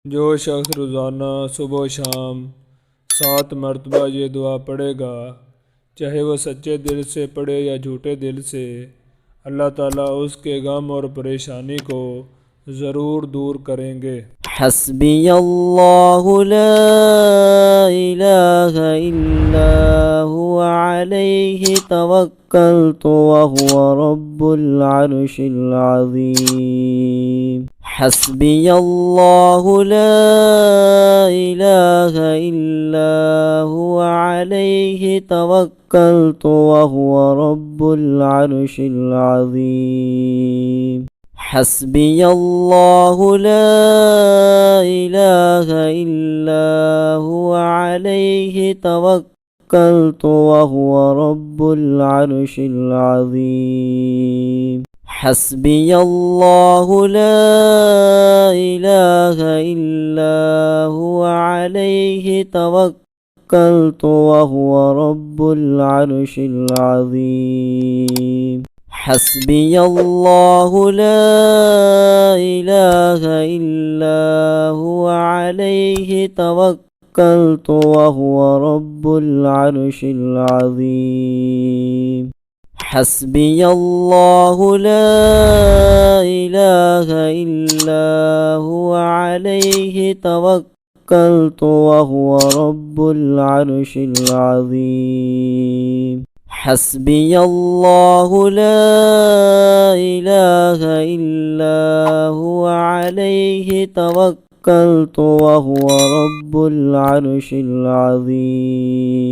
जो शख्स रोज़ाना सुबह शाम 7 मरतबा ये दुआ पढ़ेगा, चाहे वह सच्चे दिल से पढ़े या झूठे दिल से, अल्लाह ताला उसके गम और परेशानी को ज़रूर दूर करेंगे। حسبي الله لا إله إلا هو عليه توكلت وهو رب العرش العظيم. حسبي الله لا إله إلا هو عليه توكلت وهو رب العرش العظيم. حسبي الله لا إله إلا هو عليه توكلت وهو رب العرش العظيم. حسبي الله لا إله إلا هو عليه توكلت وهو رب العرش العظيم. حسبي الله لا إله إلا هو عليه توكلت وهو رب العرش العظيم. حسبي الله لا إله إلا هو عليه توكلت وهو رب العرش العظيم. حسبي الله لا إله إلا هو عليه توكلت وهو رب العرش العظيم.